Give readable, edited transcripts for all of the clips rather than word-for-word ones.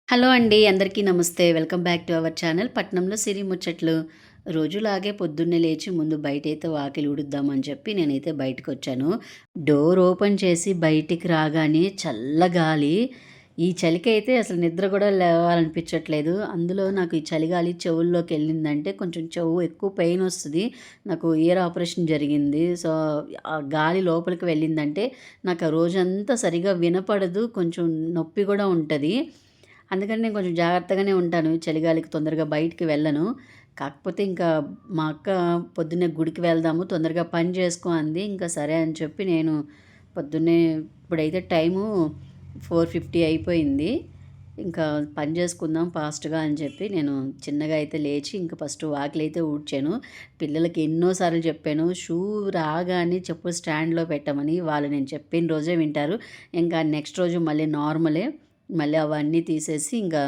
Hello అండి. అందరికీ నమస్తే. Welcome back to our channel పట్నంలో సిరి ముచ్చట్లు. రోజులాగే పొద్దున్నే లేచి ముందు బయటైతే వాకిలి ఊడుద్దామని చెప్పి నేనైతే బయటకొచ్చాను. డోర్ ఓపెన్ చేసి బయటికి రాగానే చల్లగాలి. ఈ చలికైతే అసలు నిద్ర గూడా లేవాలనిపించట్లేదు. అందులో నాకు ఈ చలిగాలి చెవుల్లోకెళ్ళిందంటే కొంచెం చెవు ఎక్కువ పెయినొస్తది. నాకు ఇయర్ ఆపరేషన్ జరిగింది. సో, ఆ గాలి లోపలికి వెళ్ళిందంటే నాకు ఆ రోజంతా సరిగ్గా వినపడదు. కొంచెం నొప్పి గూడా ఉంటది. అందుకని నేను కొంచెం జాగ్రత్తగానే ఉంటాను. చలిగాలికి తొందరగా బయటికి వెళ్ళను. కాకపోతే ఇంకా మా అక్క పొద్దున్నే గుడికి వెళ్దాము, తొందరగా పని చేసుకో అంది. ఇంకా సరే అని చెప్పి నేను పొద్దున్నే ఇప్పుడైతే టైము 4:50 అయిపోయింది. ఇంకా పని చేసుకుందాం ఫాస్ట్‌గా అని చెప్పి నేను చిన్నగా అయితే లేచి ఇంక ఫస్ట్ వాకిలైతే ఊడ్చాను. పిల్లలకి ఎన్నో సార్లు చెప్పాను. షూ రాగానే చెప్పులు స్టాండ్‌లో పెట్టమని. వాళ్ళు నేను చెప్పిన రోజే వింటారు. ఇంకా నెక్స్ట్ రోజు మళ్ళీ నార్మలే. మళ్ళీ అవన్నీ తీసేసి ఇంకా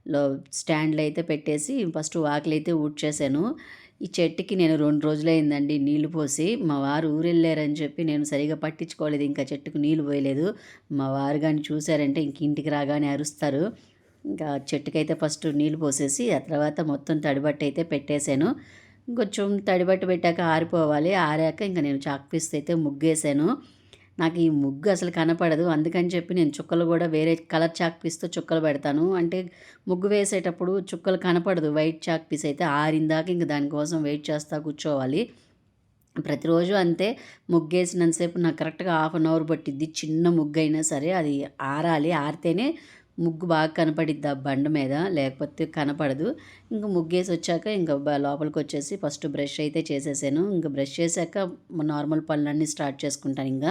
లో స్టాండ్‌లో అయితే పెట్టేసి ఫస్ట్ వాకిలైతే ఊడ్చేశాను. ఈ చెట్టుకి నేను 2 రోజులయిందండి నీళ్లు పోసి. మా వారు ఊరెళ్ళారని చెప్పి నేను సరిగ్గా పట్టించుకోలేదు. ఇంకా చెట్టుకు నీళ్లు పోయలేదు. మా వారు గాని చూసారంటే ఇంక ఇంటికి రాగానే అరుస్తారు. ఇంకా చెట్టుకైతే ఫస్ట్ నీళ్లు పోసేసి ఆ తర్వాత మొత్తం తడిబట్టయితే పెట్టేశాను. కొంచెం తడిబట్ట పెట్టాక ఆరిపోవాలి. ఆరాక ఇంక నేను చాక్ పీస్‌తో అయితే ముగ్గేశాను. నాకు ఈ ముగ్గు అసలు కనపడదు. అందుకని చెప్పి నేను చుక్కలు గూడా వేరే కలర్ చాక్ పీస్‌తో చుక్కలు పెడతాను. అంటే ముగ్గు వేసేటప్పుడు చుక్కలు కనపడదు. వైట్ చాక్ పీస్ అయితే ఆరిందాక ఇంక దానికోసం వెయిట్ చేస్తా కూర్చోవాలి. ప్రతిరోజు అంతే. ముగ్గేసినంత సేపు నాకు కరెక్ట్‌గా హాఫ్ అన్ అవర్ పట్టిద్ది. చిన్న ముగ్గయినా సరే అది ఆరాలి. ఆరితేనే ముగ్గు బాగా కనపడిద్ది ఆ బండ మీద. లేకపోతే కనపడదు. ఇంక ముగ్గేసొచ్చాక ఇంక లోపలికొచ్చేసి ఫస్ట్ బ్రష్ అయితే చేసేసాను. ఇంక బ్రష్ చేశాక నార్మల్ పనులన్నీ స్టార్ట్ చేసుకుంటానింక.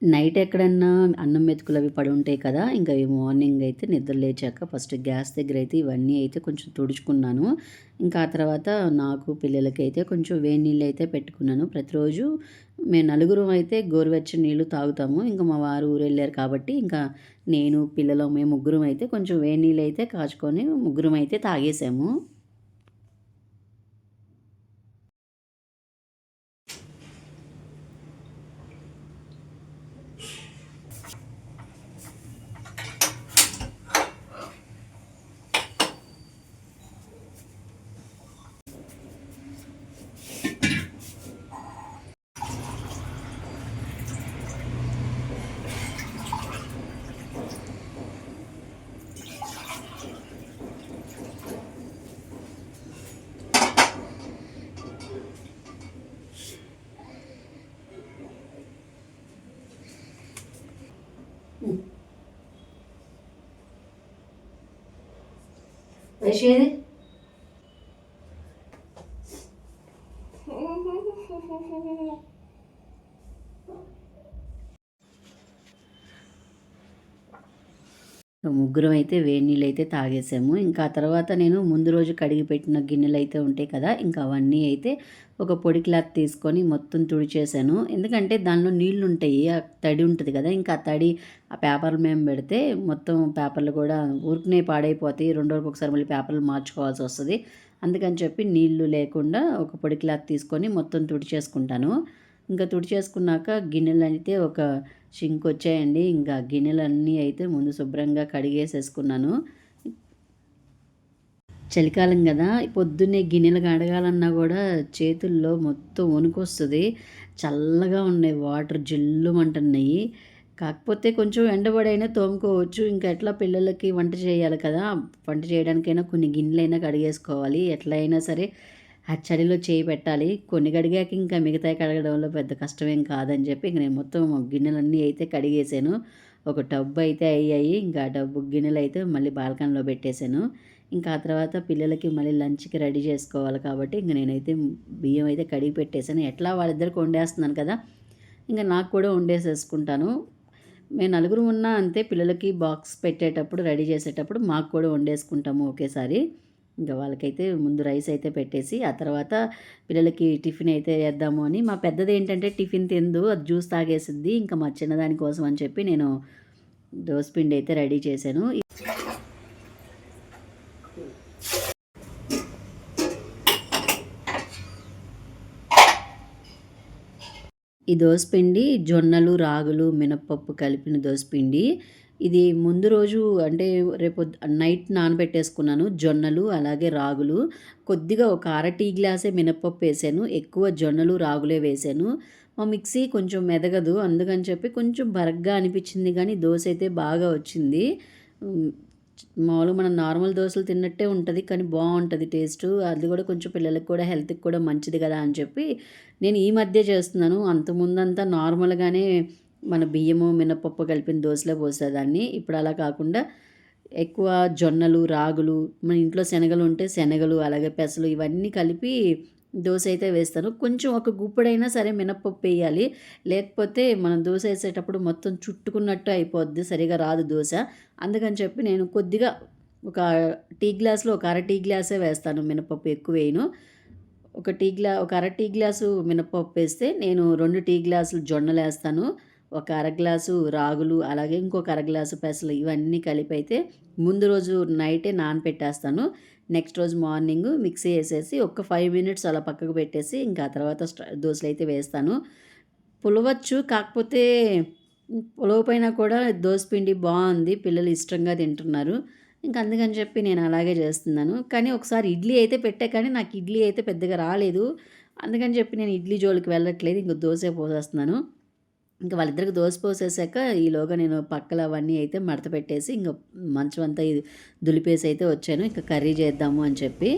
నైట్ ఎక్కడన్నా అన్నం మెతుకులవి పడుంటాయి కదా! ఇంక అవి మార్నింగ్ అయితే నిద్ర లేచాక ఫస్ట్ గ్యాస్ దగ్గరైతే ఇవన్నీ అయితే కొంచెం తుడుచుకున్నాను. ఇంకా ఆ తర్వాత నాకు, పిల్లలకైతే కొంచెం వేడి నీళ్ళైతే పెట్టుకున్నాను. ప్రతిరోజు మేము నలుగురం అయితే గోరువెచ్చని నీళ్ళు తాగుతాము. ఇంక మా వారు ఊరెళ్ళారు కాబట్టి ఇంకా నేను, పిల్లలు మేము ముగ్గురం అయితే కొంచెం వేడి నీళ్ళైతే కాచుకొని ముగ్గురం అయితే తాగేసాము. బ్రష్ ఏది? ముగ్గురం అయితే వేడి నీళ్ళైతే తాగేసాము. ఇంకా ఆ తర్వాత నేను ముందు రోజు కడిగి పెట్టిన గిన్నెలైతే ఉంటాయి కదా! ఇంకా అవన్నీ అయితే ఒక పొడి క్లాత్ తీసుకొని మొత్తం తుడిచేసాను. ఎందుకంటే దానిలో నీళ్లుంటాయి. ఆ తడి ఉంటది కదా! ఇంకా ఆ తడి ఆ పేపర్ల మీద పెడితే మొత్తం పేపర్లు కూడా ఊరికనే పాడైపోతాయి. 2 రోజులకొకసారి మళ్ళీ పేపర్లు మార్చుకోవాల్సొస్తది. అందుకని చెప్పి నీళ్లు లేకుండా ఒక పొడి క్లాత్ తీసుకొని మొత్తం తుడిచేసుకుంటాను. ఇంకా తుడిచేసుకున్నాక గిన్నెలైతే ఒక సింకొచ్చాయండి. ఇంకా గిన్నెలన్నీ అయితే ముందు శుభ్రంగా కడిగేసేసుకున్నాను. చలికాలం గదా! పొద్దున్నే గిన్నెలు కడగాలన్నా గూడా చేతుల్లో మొత్తం వణుకొస్తది. చల్లగా ఉన్నాయి వాటర్ జిల్లుమంటున్నాయి. కాకపోతే కొంచెం ఎండబడైనా తోముకోవచ్చు. ఇంకా ఎట్లా పిల్లలకి వంట చేయాలి కదా! వంట చేయడానికైనా కొన్ని గిన్నెలైనా కడిగేసుకోవాలి. ఎట్లా అయినా సరే ఆ చలిలో చేయి పెట్టాలి. కొన్ని కడిగాక ఇంకా మిగతాయి కడగడంలో పెద్ద కష్టమేం కాదని చెప్పి ఇంక నేను మొత్తం గిన్నెలన్నీ అయితే కడిగేసాను. ఒక టబ్ అయితే అయ్యాయి. ఇంకా ఆ టబ్బు గిన్నెలైతే మళ్ళీ బాల్కనీలో పెట్టేసాను. ఇంకా ఆ తర్వాత పిల్లలకి మళ్ళీ లంచ్‌కి రెడీ చేసుకోవాలి కాబట్టి ఇంక నేనైతే బియ్యం అయితే కడిగి పెట్టేసాను. ఎట్లా వాళ్ళిద్దరికి వండేస్తున్నాను కదా! ఇంక నాకు కూడా వండేసేసుకుంటాను. మేము నలుగురం ఉన్నా అంతే పిల్లలకి బాక్స్ పెట్టేటప్పుడు, రెడీ చేసేటప్పుడు మాకు కూడా వండేసుకుంటాము ఒకేసారి. ఇంక వాళ్ళకైతే ముందు రైస్ అయితే పెట్టేసి, ఆ తర్వాత పిల్లలకి టిఫిన్ అయితే చేద్దాము అని మా పెద్దదేంటంటే టిఫిన్ తినదు. అది జ్యూస్ తాగేసిద్ది. ఇంకా మా చిన్నదాని కోసం అని చెప్పి నేను దోస పిండి అయితే రెడీ చేశాను. ఈ దోసపిండి జొన్నలు, రాగులు, మినపప్పు కలిపిన దోసపిండి. ఇది ముందు రోజు అంటే రేపు నైట్ నానబెట్టేసుకున్నాను. జొన్నలు, అలాగే రాగులు. కొద్దిగా ఒక అర టీ గ్లాసే మినపప్పు వేసాను. ఎక్కువ జొన్నలు, రాగులే వేసాను. మా మిక్సీ కొంచెం మెదగదు. అందుకని చెప్పి కొంచెం బరగ్గా అనిపించింది కానీ దోస అయితే బాగా వచ్చింది. మామూలుగా మనం నార్మల్ దోసలు తిన్నట్టే ఉంటది. కానీ బావుంటది టేస్టు. అది కూడా కొంచెం పిల్లలకి కూడా హెల్త్‌కి కూడా మంచిది కదా అని చెప్పి నేను ఈ మధ్య చేస్తున్నాను. అంతకుముందంతా నార్మల్‌గానే మన బియ్యము, మినపప్పు కలిపిన దోసలే పోసేదాన్ని. ఇప్పుడు అలా కాకుండా ఎక్కువ జొన్నలు, రాగులు, మన ఇంట్లో శనగలు ఉంటే శనగలు, అలాగే పెసలు ఇవన్నీ కలిపి దోస అయితే వేస్తాను. కొంచెం ఒక గుప్పెడైనా సరే మినపప్పు ఎయ్యాలి. లేకపోతే మనం దోస ఏసేటప్పుడు మొత్తం చుట్టుకున్నట్టు అయిపోద్ది. సరిగ్గా రాదు దోస. అందుకని చెప్పి నేను కొద్దిగా ఒక టీ గ్లాస్‌లో ఒక అర టీ గ్లాసే వేస్తాను మినపప్పు, ఎక్కువేయను. ఒక అర టీ గ్లాసు మినపప్పేస్తే నేను 2 టీ గ్లాసులు జొన్నలేస్తాను. ఒక అర గ్లాసు రాగులు, అలాగే ఇంకొక అర గ్లాసు పెసలు ఇవన్నీ కలిపైతే ముందు రోజు నైటే నానపెట్టేస్తాను. నెక్స్ట్ రోజు మార్నింగు మిక్సీ ఏసేసి ఒక 5 మినిట్స్ అలా పక్కకు పెట్టేసి ఇంకా ఆ తర్వాత దోసలైతే వేస్తాను. పులవచ్చు. కాకపోతే పులవపోయినా కూడా దోసపిండి బావుంది. పిల్లలు ఇష్టంగా తింటున్నారు. ఇంక అందుకని చెప్పి నేను అలాగే చేస్తున్నాను. కానీ ఒకసారి ఇడ్లీ అయితే పెట్టా కానీ నాకు ఇడ్లీ అయితే పెద్దగా రాలేదు. అందుకని చెప్పి నేను ఇడ్లీ జోలికి వెళ్ళట్లేదు. ఇంక దోసే పోసేస్తున్నాను. ఇంక వాళ్ళిద్దరికి దోస పోసేసాక ఈలోగా నేను పక్కల అవన్నీ అయితే మడత పెట్టేసి ఇంక మంచం అంతా దులిపేసి అయితే వచ్చాను. ఇంక కర్రీ చేద్దాము అని చెప్పి.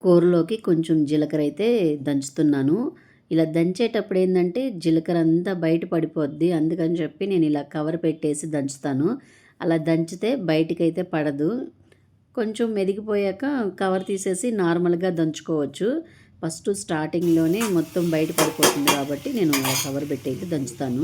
కూరలోకి కొంచెం జీలకర్ర అయితే దంచుతున్నాను. ఇలా దంచేటప్పుడు ఏందంటే జీలకర్ర అంతా బయట పడిపోద్ది. అందుకని చెప్పి నేను ఇలా కవర్ పెట్టేసి దంచుతాను. అలా దంచితే బయటికైతే పడదు. కొంచెం మెదిగిపోయాక కవర్ తీసేసి నార్మల్‌గా దంచుకోవచ్చు. ఫస్ట్ స్టార్టింగ్‌లోనే మొత్తం బయట పడిపోతుంది కాబట్టి నేను అలా కవర్ పెట్టయితే దంచుతాను.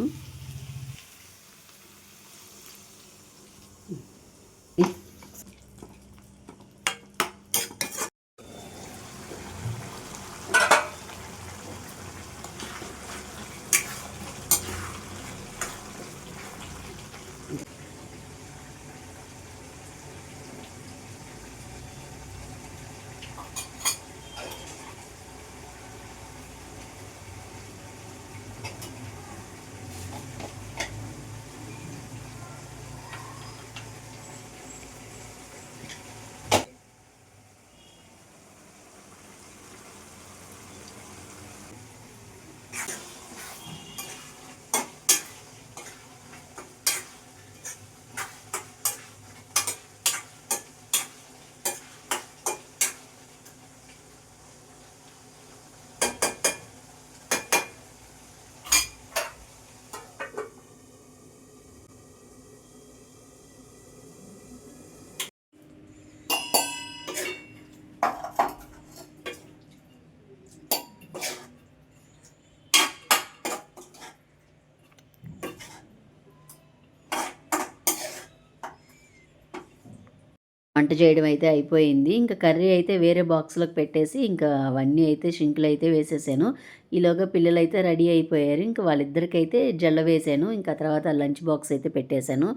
వంట చేయడం అయితే అయిపోయింది. ఇంకా కర్రీ అయితే వేరే బాక్స్‌లోకి పెట్టేసి, ఇంకా అవన్నీ అయితే షింక్‌లో అయితే వేసేసాను. ఈలోగా పిల్లలైతే రెడీ అయిపోయారు. ఇంక వాళ్ళిద్దరికైతే జల్ల వేశాను. ఇంకా తర్వాత లంచ్ బాక్స్ అయితే పెట్టేశాను.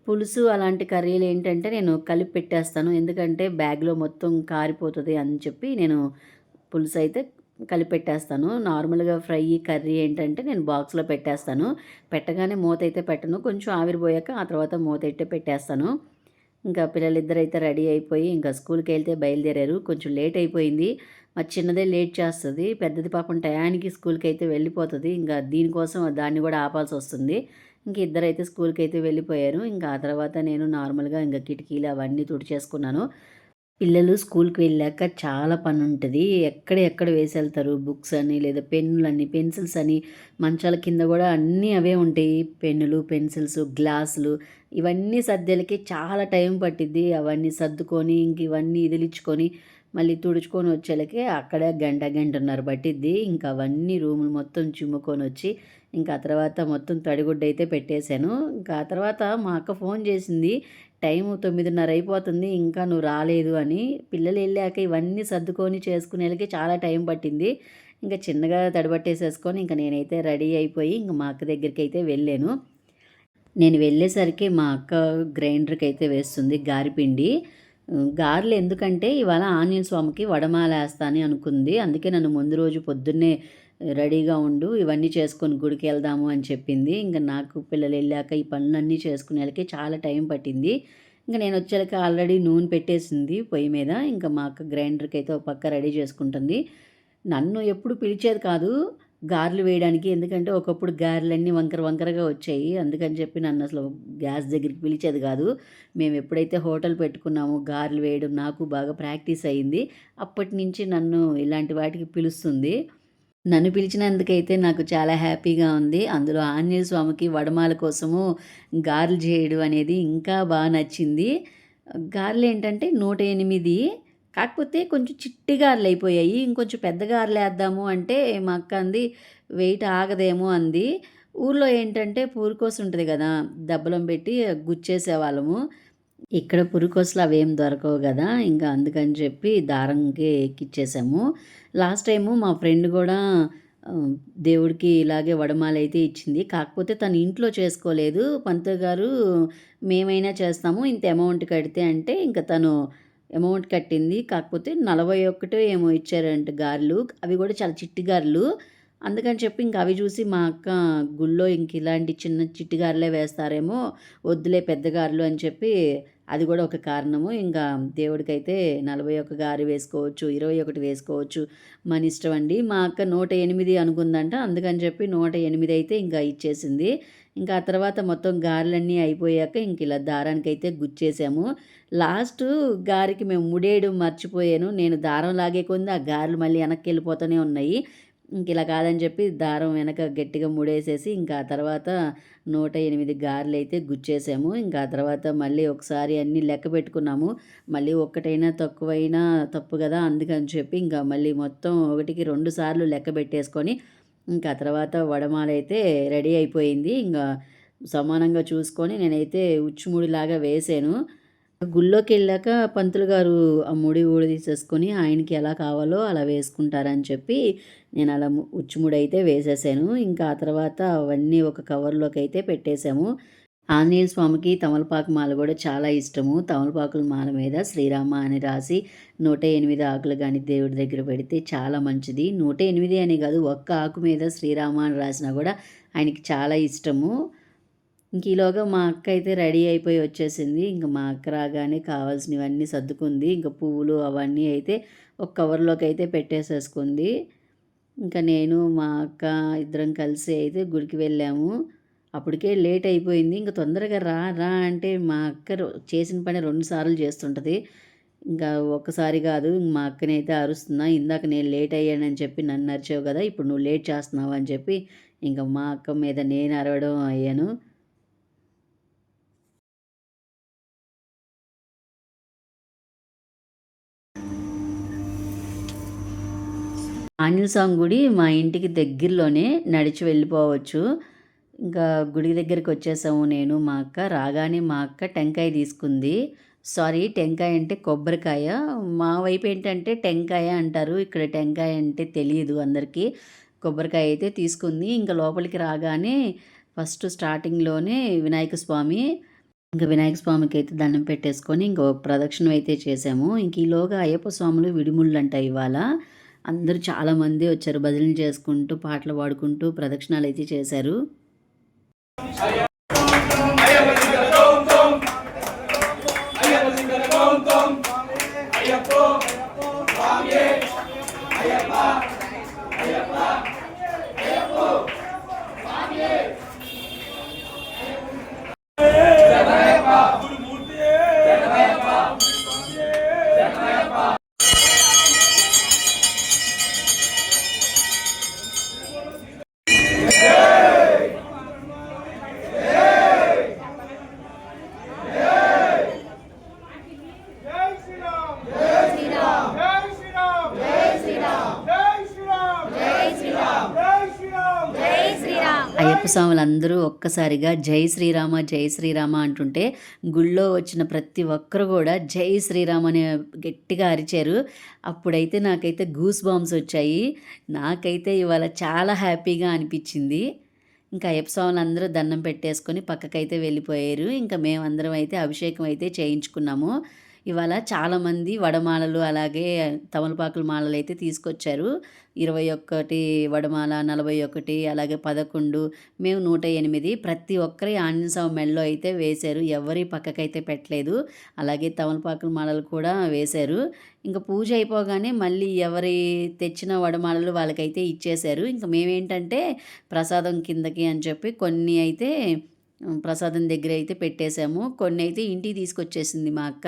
పులుసు అలాంటి కర్రీలు ఏంటంటే నేను కలిపి పెట్టేస్తాను. ఎందుకంటే బ్యాగ్‌లో మొత్తం కారిపోతది అని చెప్పి నేను పులుసు అయితే కలిపెట్టేస్తాను. నార్మల్‌గా ఫ్రై, కర్రీ ఏంటంటే నేను బాక్స్‌లో పెట్టేస్తాను. పెట్టగానే మూతైతే పెట్టను. కొంచెం ఆవిరిపోయాక ఆ తర్వాత మూతైతే పెట్టేస్తాను. ఇంకా పిల్లలిద్దరైతే రెడీ అయిపోయి ఇంకా స్కూల్‌కెళ్తే బయలుదేరారు. కొంచెం లేట్ అయిపోయింది. మా చిన్నదే లేట్ చేస్తది. పెద్దది పాపం టయానికి స్కూల్‌కైతే వెళ్ళిపోతది. ఇంకా దీనికోసం దాన్ని కూడా ఆపాల్సొస్తుంది. ఇంక ఇద్దరైతే స్కూల్‌కైతే వెళ్ళిపోయారు. ఇంకా ఆ తర్వాత నేను నార్మల్‌గా ఇంక కిటికీలు అవన్నీ తుడిచేసుకున్నాను. పిల్లలు స్కూల్‌కి వెళ్ళాక చాలా పనుంటది. ఎక్కడ వేసెళ్తారు బుక్స్ అని, లేదా పెన్నులని, పెన్సిల్స్ అని, మంచాల కింద గూడా అన్నీ అవే ఉంటాయి. పెన్నులు, పెన్సిల్స్, గ్లాసులు ఇవన్నీ సర్దేలకి చాలా టైం పట్టిద్ది. అవన్నీ సర్దుకొని, ఇంక ఇవన్నీ ఇదిలిచ్చుకొని, మళ్ళీ తుడుచుకొని వచ్చేలకి అక్కడే గంట, గంటన్నర పట్టిద్ది. ఇంకా అవన్నీ రూములు మొత్తం చిమ్ముకొనొచ్చి, ఇంకా ఆ తర్వాత మొత్తం తడిగుడ్డయితే పెట్టేశాను. ఇంకా ఆ తర్వాత మా అక్క ఫోను చేసింది. టైము 9:30 అయిపోతుంది. ఇంకా నువ్వు రాలేదు అని. పిల్లలెళ్ళాక ఇవన్నీ సర్దుకొని చేసుకునేలకి చాలా టైం పట్టింది. ఇంక చిన్నగా తడబట్టేసేసుకొని ఇంక నేనైతే రెడీ అయిపోయి ఇంక మా అక్క దగ్గరికైతే వెళ్ళాను. నేను వెళ్ళేసరికి మా అక్క గ్రైండర్‌కైతే వేస్తుంది గారెపిండి. గారెలు ఎందుకంటే ఇవాళ ఆంజనేయ స్వామికి వడమాలేస్తా అని అనుకుంది. అందుకే నన్ను ముందు రోజు పొద్దున్నే రెడీగా ఉండు, ఇవన్నీ చేసుకొని గుడికెళ్దాము అని చెప్పింది. ఇంక నాకు పిల్లలెళ్ళాక ఈ పనులన్నీ చేసుకునేలకి చాలా టైం పట్టింది. ఇంక నేనొచ్చేలకి ఆల్రెడీ నూనె పెట్టేసింది పొయ్యి మీద. ఇంక మా అక్క గ్రైండర్‌కైతే ఒక పక్క రెడీ చేసుకుంటుంది. నన్ను ఎప్పుడు పిలిచేది కాదు గారెలు వేయడానికి. ఎందుకంటే ఒకప్పుడు గారెలన్నీ వంకర వంకరగా వచ్చాయి. అందుకని చెప్పి నన్నసలు గ్యాస్ దగ్గరికి పిలిచేది కాదు. మేమెప్పుడైతే హోటల్ పెట్టుకున్నామో గారెలు వేయడం నాకు బాగా ప్రాక్టీస్ అయింది. అప్పటినుంచి నన్ను ఇలాంటి వాటికి పిలుస్తుంది. నన్ను పిలిచినందుకైతే నాకు చాలా హ్యాపీగా ఉంది. అందులో ఆంజనేయ స్వామికి వడమాల కోసము గారెలు చేయడం అనేది ఇంకా నచ్చింది. గారెలేంటంటే 108 కాకపోతే కొంచెం చిట్టి గారెలయిపోయాయి. ఇంకొంచెం పెద్ద గారెలేద్దాము అంటే మా అక్క అంది వెయిట్ ఆగదేమో అంది. ఊర్లో ఏంటంటే పూరికోసు ఉంటది గదా! దబ్బలం పెట్టి గుచ్చేసేవాళ్ళము. ఇక్కడ పురికొసలు అవేం దొరకవు గదా! ఇంకా అందుకని చెప్పి దారంకి ఎక్కిచ్చేసాము. లాస్ట్ టైము మా ఫ్రెండ్ గూడా ఆహ్, దేవుడికి ఇలాగే వడమాలైతే ఇచ్చింది. కాకపోతే తను ఇంట్లో చేసుకోలేదు. పంతులు గారు మేమైనా చేస్తాము ఇంత అమౌంట్ కడితే అంటే ఇంక తను అమౌంట్ కట్టింది. కాకపోతే 41 ఏమో ఇచ్చారంట గారెలు. అవి గూడా చాలా చిట్టి గారెలు. అందుకని చెప్పి ఇంక అవి చూసి మా అక్క గుళ్ళో ఇంక ఇలాంటి చిన్న చిట్టి గారెలే వేస్తారేమో వద్దులే పెద్ద గారెలు అని చెప్పి అది కూడా ఒక కారణము. ఇంకా దేవుడికైతే 41 గారెలు వేసుకోవచ్చు, 21 వేసుకోవచ్చు. మన ఇష్టం అండి. మా అక్క 108 అనుకుందంట. అందుకని చెప్పి 108 అయితే ఇంకా ఇచ్చేసింది. ఇంకా ఆ తర్వాత మొత్తం గారెలన్నీ అయిపోయాక ఇంక ఇలా దారానికైతే గుచ్చేసాము. లాస్టు గారెకి మేము ముడేయడం మర్చిపోయాను. నేను దారం లాగే కొంది ఆ గారెలు మళ్ళీ వెనక్కెళ్ళిపోతూనే ఉన్నాయి. ఇంక ఇలా కాదని చెప్పి దారం వెనక గట్టిగా ముడేసేసి ఇంకా ఆ తర్వాత 108 గారెలైతే గుచ్చేసాము. ఇంకా ఆ తర్వాత మళ్ళీ ఒకసారి అన్నీ లెక్క పెట్టుకున్నాము. మళ్ళీ ఒక్కటైనా తక్కువైనా తప్పు కదా! అందుకని చెప్పి ఇంకా మళ్ళీ మొత్తం ఒకటికి 2 సార్లు లెక్క పెట్టేసుకొని ఇంకా ఆ తర్వాత వడమాలైతే రెడీ అయిపోయింది. ఇంగా సమానంగా చూసుకొని నేనైతే ఉచ్చుముడిలాగా వేశాను. గుళ్ళోకెళ్ళాక పంతులు గారు ఆ ముడి ఊడదీసేసుకొని ఆయనకి ఎలా కావాలో అలా వేసుకుంటారని చెప్పి నేను అలా ఉచ్చుముడైతే వేసేసాను. ఇంకా ఆ తర్వాత అవన్నీ ఒక కవర్‌లోకైతే పెట్టేసాము. ఆంజనేయ స్వామికి తమలపాకు మాల గూడా చాలా ఇష్టము. తమలపాకుల మాల మీద శ్రీరామ అని రాసి 108 ఆకులు గాని దేవుడి దగ్గర పెడితే చాలా మంచిది. 108 అని గాదు, ఒక్క ఆకు మీద శ్రీరామ అని రాసినా గూడా ఆయనకి చాలా ఇష్టము. ఇంక ఈలోగా మా అక్క అయితే రెడీ అయిపోయి వచ్చేసింది. ఇంక మా అక్క రాగానే కావాల్సినవన్నీ సర్దుకుంది. ఇంక పువ్వులు అవన్నీ అయితే ఒక కవర్‌లోకి అయితే పెట్టేసేసుకుంది. ఇంకా నేను మా అక్క ఇద్దరం కలిసి అయితే గుడికి వెళ్ళాము. అప్పటికే లేట్ అయిపోయింది. ఇంక తొందరగా రా, రా అంటే మా అక్క చేసిన పని 2 సార్లు చేస్తుంటది. ఇంకా ఒక్కసారి కాదు మా అక్కనైతే అరుస్తున్నా. ఇందాక నేను లేట్ అయ్యానని చెప్పి నన్ను అరిచావు కదా! ఇప్పుడు నువ్వు లేట్ చేస్తున్నావు అని చెప్పి ఇంక మా అక్క మీద నేను అరవడం అయ్యాను. ఆంజనేయ స్వామి గుడి మా ఇంటికి దగ్గరలోనే నడిచి వెళ్ళిపోవచ్చు. ఇంకా గుడి దగ్గరికొచ్చేసాము నేను, మా అక్క. రాగానే మా అక్క టెంకాయ తీసుకుంది. సారీ, టెంకాయ అంటే కొబ్బరికాయ. మా వైపు ఏంటంటే టెంకాయ అంటారు. ఇక్కడ టెంకాయ అంటే తెలీదు అందరికీ. కొబ్బరికాయ అయితే తీసుకుంది. ఇంక లోపలికి రాగానే ఫస్ట్ స్టార్టింగ్‌లోనే వినాయక స్వామి. ఇంక వినాయక స్వామికైతే దండం పెట్టేసుకొని ఇంక ప్రదక్షిణం అయితే చేసాము. ఇంక ఈలోగా అయ్యప్ప స్వాములు విడిముళ్ళంట ఇవాళ. అందరూ చాలామంది వచ్చారు. భజనలు చేసుకుంటూ, పాటలు పాడుకుంటూ ప్రదక్షిణాలైతే చేశారు. అయ్యప్ప స్వాములందరూ ఒక్కసారిగా జై శ్రీరామ, జై శ్రీరామ అంటుంటే గుళ్ళో వచ్చిన ప్రతి ఒక్కరు కూడా జై శ్రీరామ్ అని గట్టిగా అరిచారు. అప్పుడైతే నాకైతే గూస్ బాంబ్స్ వచ్చాయి. నాకైతే ఇవాళ చాలా హ్యాపీగా అనిపించింది. ఇంకా అయ్యప్ప స్వాములందరూ దండం పెట్టేసుకొని పక్కకైతే వెళ్ళిపోయారు. ఇంకా మేమందరం అయితే అభిషేకం అయితే చేయించుకున్నాము. ఇవాళ చాలామంది వడమాలలు అలాగే తమలపాకుల మాలలు అయితే తీసుకొచ్చారు. 21 వడమాల, 41 అలాగే 11, మేము 108 ప్రతి ఒక్కరి ఆంజనేయ స్వామి మెడలో అయితే వేశారు. ఎవరి పక్కకైతే పెట్టలేదు. అలాగే తమలపాకుల మాలలు కూడా వేశారు. ఇంక పూజ అయిపోగానే మళ్ళీ ఎవరి తెచ్చిన వడమాలలు వాళ్ళకైతే ఇచ్చేశారు. ఇంక మేమేంటంటే ప్రసాదం కిందకి అని చెప్పి కొన్ని అయితే ప్రసాదం దగ్గర అయితే పెట్టేశాము. కొన్ని అయితే ఇంటికి తీసుకొచ్చేసింది మా అక్క.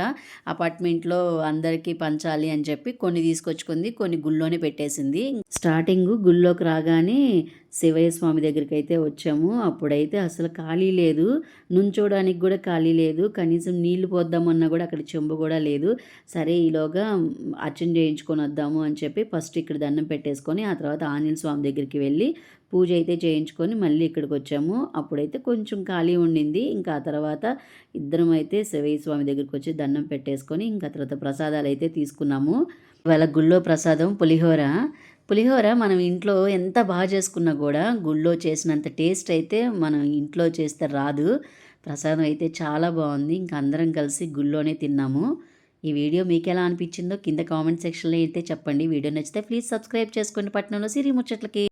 అపార్ట్మెంట్లో అందరికీ పంచాలి అని చెప్పి కొన్ని తీసుకొచ్చుకుంది, కొన్ని గుళ్ళోనే పెట్టేసింది. స్టార్టింగు గుళ్ళోకి రాగానే శివయ్య స్వామి దగ్గరికి అయితే వచ్చాము. అప్పుడైతే అసలు ఖాళీ లేదు. నుంచోడానికి కూడా ఖాళీ లేదు. కనీసం నీళ్లు పోద్దామన్నా కూడా అక్కడ చెంబు కూడా లేదు. సరే ఈలోగా అర్చన చేయించుకొని వద్దాము అని చెప్పి ఫస్ట్ ఇక్కడ దండం పెట్టేసుకొని ఆ తర్వాత ఆంజనేయ స్వామి దగ్గరికి వెళ్ళి పూజ అయితే చేయించుకొని మళ్ళీ ఇక్కడికి వచ్చాము. అప్పుడైతే కొంచెం ఖాళీ ఉండింది. ఇంకా ఆ తర్వాత ఇద్దరం అయితే శివయ్య స్వామి దగ్గరికి వచ్చి దండం పెట్టేసుకొని ఇంకా తర్వాత ప్రసాదాలు అయితే తీసుకున్నాము. ఇవాళ గుళ్ళో ప్రసాదం పులిహోర. పులిహోర మనం ఇంట్లో ఎంత బాగా చేసుకున్నా కూడా గుళ్ళో చేసినంత టేస్ట్ అయితే మనం ఇంట్లో చేస్తే రాదు. ప్రసాదం అయితే చాలా బాగుంది. ఇంకా అందరం కలిసి గుళ్ళోనే తిన్నాము. ఈ వీడియో మీకు ఎలా అనిపించిందో కింద కామెంట్ సెక్షన్లో అయితే చెప్పండి. వీడియో నచ్చితే ప్లీజ్ సబ్స్క్రైబ్ చేసుకోండి. పట్నంలో సిరి ముచ్చట్లకి.